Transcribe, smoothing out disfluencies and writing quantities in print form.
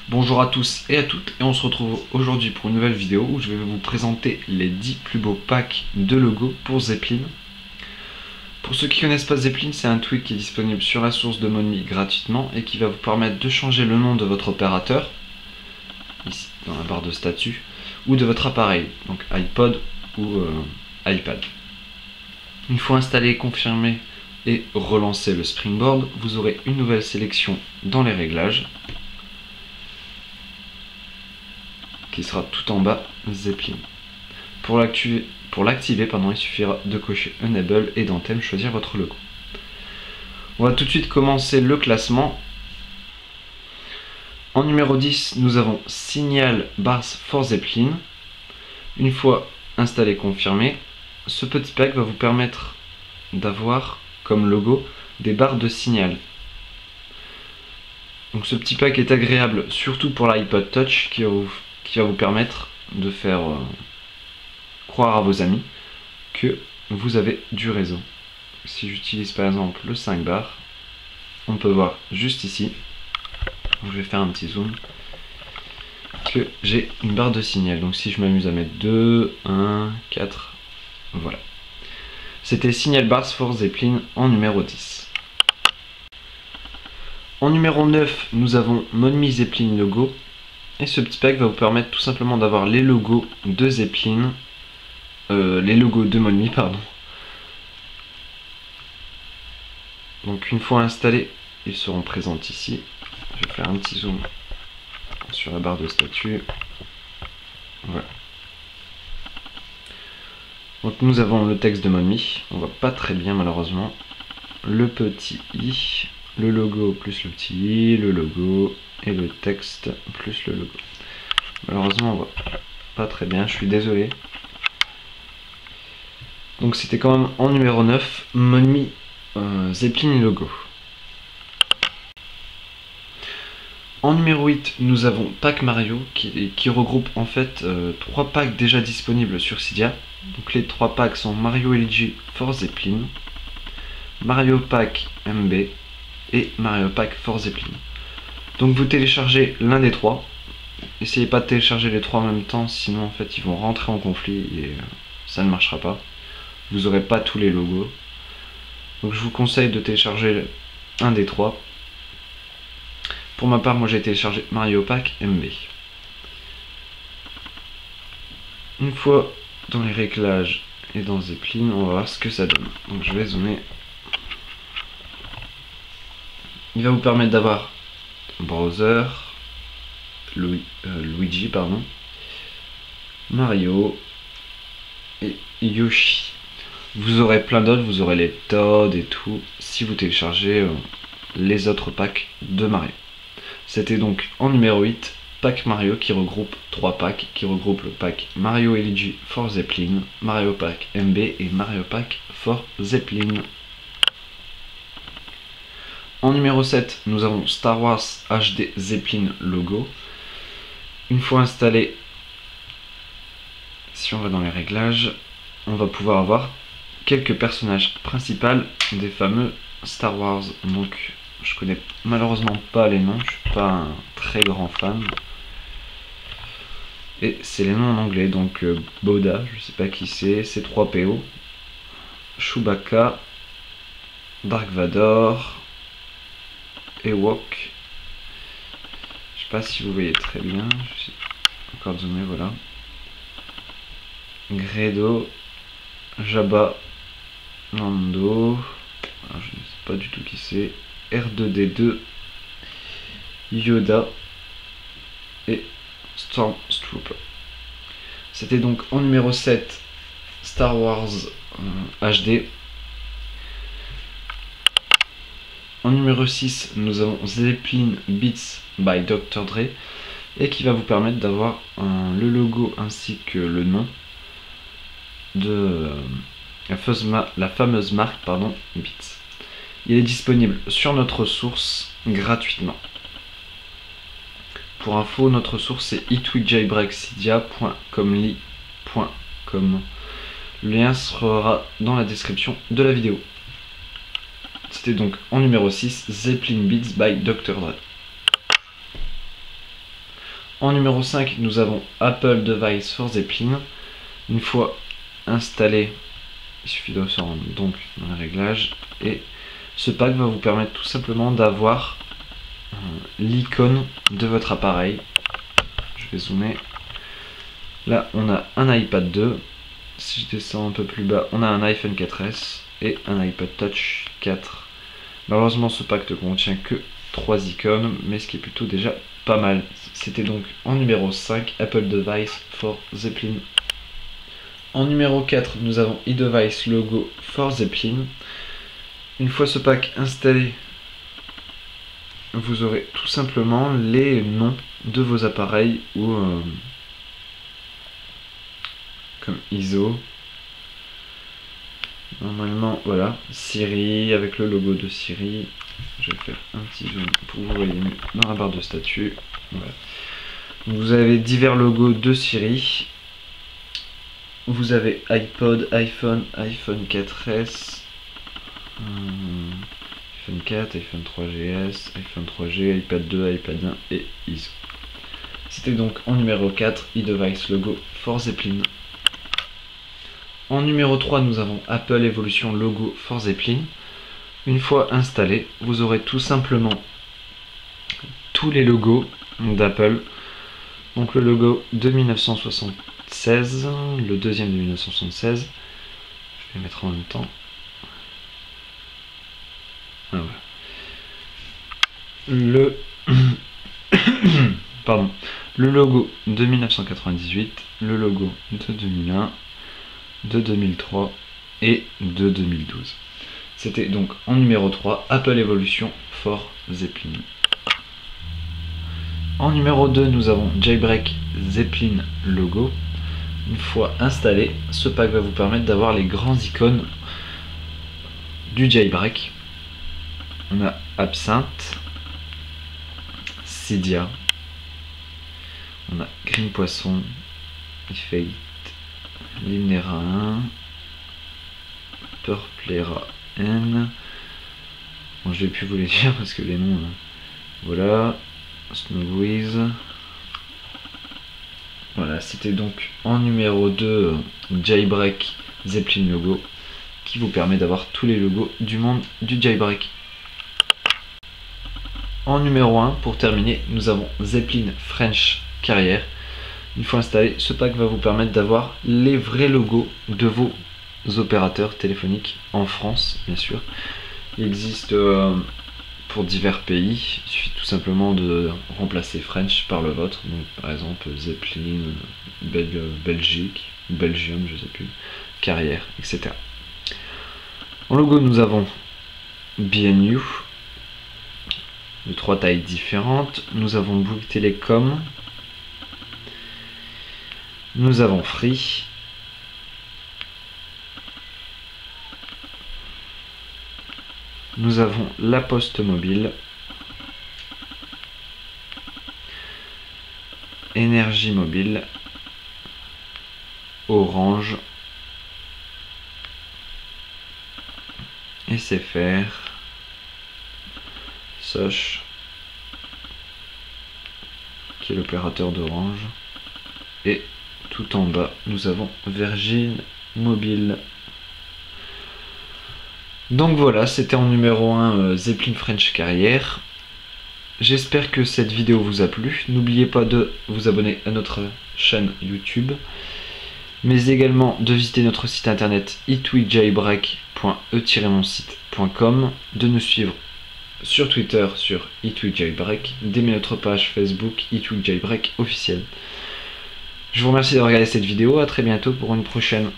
Bonjour à tous et à toutes, et on se retrouve aujourd'hui pour une nouvelle vidéo où je vais vous présenter les 10 plus beaux packs de logos pour Zeppelin. Pour ceux qui ne connaissent pas Zeppelin, c'est un tweak qui est disponible sur la source de Monmi gratuitement et qui va vous permettre de changer le nom de votre opérateur, ici dans la barre de statut, ou de votre appareil, donc iPod ou iPad. Une fois installé et confirmé et relancé le Springboard, vous aurez une nouvelle sélection dans les réglages, qui sera tout en bas Zeppelin. Pour l'activer, il suffira de cocher Enable et dans Thème choisir votre logo. On va tout de suite commencer le classement. En numéro 10, nous avons Signal Bars for Zeppelin. Une fois installé et confirmé, ce petit pack va vous permettre d'avoir comme logo des barres de signal. Donc ce petit pack est agréable surtout pour l'iPod Touch qui va vous permettre de faire croire à vos amis que vous avez du réseau. Si j'utilise par exemple le 5 bar, on peut voir juste ici, je vais faire un petit zoom, que j'ai une barre de signal. Donc si je m'amuse à mettre 2, 1, 4, voilà. C'était Signal Bars for Zeppelin en numéro 10. En numéro 9, nous avons Monmi Zeppelin logo. Et ce petit pack va vous permettre tout simplement d'avoir les logos de Zeppelin, les logos de Monmi, pardon. Donc une fois installés, ils seront présents ici. Je vais faire un petit zoom sur la barre de statut. Voilà. Donc nous avons le texte de Monmi, on voit pas très bien malheureusement. Le petit i, le logo plus le petit i, le logo et le texte plus le logo. Malheureusement on voit pas très bien, je suis désolé. Donc c'était quand même en numéro 9, Monmi Zeppelin logo. En numéro 8, nous avons Pack Mario qui regroupe en fait 3 packs déjà disponibles sur Cydia. Donc les 3 packs sont Mario Luigi for Zeppelin, Mario Pack MB et Mario Pack for Zeppelin. Donc vous téléchargez l'un des 3. Essayez pas de télécharger les 3 en même temps, sinon en fait ils vont rentrer en conflit et ça ne marchera pas. Vous n'aurez pas tous les logos. Donc je vous conseille de télécharger un des 3. Pour ma part, moi j'ai téléchargé Mario Pack MB. Une fois dans les réglages et dans Zeppelin, on va voir ce que ça donne. Donc je vais zoomer. Il va vous permettre d'avoir Browser, Luigi, pardon, Mario et Yoshi. Vous aurez plein d'autres, vous aurez les Toad et tout, si vous téléchargez les autres packs de Mario. C'était donc en numéro 8, Pack Mario qui regroupe 3 packs, qui regroupe le pack Mario et Luigi for Zeppelin, Mario Pack MB et Mario Pack for Zeppelin. En numéro 7, nous avons Star Wars HD Zeppelin logo. Une fois installé, si on va dans les réglages, on va pouvoir avoir quelques personnages principaux des fameux Star Wars. Donc je connais malheureusement pas les noms, je suis pas un très grand fan. Et c'est les noms en anglais, donc Boda, je sais pas qui c'est, C3PO, Chewbacca, Dark Vador, Ewok. Je sais pas si vous voyez très bien, je suis encore zoomé, voilà. Greedo, Jabba, Lando, alors je ne sais pas du tout qui c'est, R2D2, Yoda et Stormtrooper. C'était donc en numéro 7 Star Wars HD. En numéro 6, nous avons Zeppelin Beats by Dr. Dre et qui va vous permettre d'avoir le logo ainsi que le nom de la fameuse marque Beats. Il est disponible sur notre source gratuitement. Pour info, notre source c'est itwikjailbreakcydia.comly.com. Le lien sera dans la description de la vidéo. C'était donc en numéro 6, Zeppelin Beats by Dr. Dre. En numéro 5, nous avons Apple Device for Zeppelin. Une fois installé, il suffit de se rendre donc dans les réglages. Et ce pack va vous permettre tout simplement d'avoir l'icône de votre appareil. Je vais zoomer. Là, on a un iPad 2. Si je descends un peu plus bas, on a un iPhone 4S et un iPod Touch 4. Malheureusement, ce pack ne contient que 3 icônes, mais ce qui est plutôt déjà pas mal. C'était donc en numéro 5, Apple Device for Zeppelin. En numéro 4, nous avons eDevice logo for Zeppelin. Une fois ce pack installé, vous aurez tout simplement les noms de vos appareils ou comme ISO. Normalement, voilà, Siri avec le logo de Siri. Je vais faire un petit zoom pour que vous voyez mieux dans la barre de statut. Voilà. Vous avez divers logos de Siri. Vous avez iPod, iPhone, iPhone 4S, iPhone 4, iPhone 3GS, iPhone 3G, iPad 2, iPad 1 et ISO. C'était donc en numéro 4, eDevice logo for Zeppelin. En numéro 3, nous avons Apple Evolution logo for Zeppelin. Une fois installé, vous aurez tout simplement tous les logos d'Apple. Donc le logo de 1976, le deuxième de 1976. Je vais les mettre en même temps. Ah ouais. Pardon. Le logo de 1998, le logo de 2001, de 2003 et de 2012. C'était donc en numéro 3, Apple Evolution for Zeppelin. En numéro 2, nous avons Jailbreak Zeppelin logo. Une fois installé, ce pack va vous permettre d'avoir les grands icônes du jailbreak. On a Absinthe, Cydia, on a Green Poisson, Effect, Limnera 1, Purplera N. Bon, je vais plus vous les dire parce que les noms, voilà. Snowbreeze. Voilà, c'était donc en numéro 2 Jailbreak Zeppelin logo qui vous permet d'avoir tous les logos du monde du jailbreak. En numéro 1, pour terminer, nous avons Zeppelin French Carrier. Une fois installé, ce pack va vous permettre d'avoir les vrais logos de vos opérateurs téléphoniques en France, bien sûr. Il existe pour divers pays, il suffit tout simplement de remplacer French par le vôtre, donc par exemple Zeppelin, Belgique, Belgium, je sais plus, Carrière, etc. En logo, nous avons BNU, de 3 tailles différentes. Nous avons Bouygues Télécom, nous avons Free, nous avons La Poste Mobile, Énergie Mobile, Orange, SFR, Soch, qui est l'opérateur d'Orange, et tout en bas nous avons Virgin Mobile. Donc voilà, c'était en numéro 1 Zeppelin French Carrier. J'espère que cette vidéo vous a plu. N'oubliez pas de vous abonner à notre chaîne YouTube, mais également de visiter notre site internet itweekjailbreak.e-monsite.com, de nous suivre sur Twitter sur itweekjailbreak, d'aimer notre page Facebook itweekjailbreak officiel. Je vous remercie de regarder cette vidéo, à très bientôt pour une prochaine.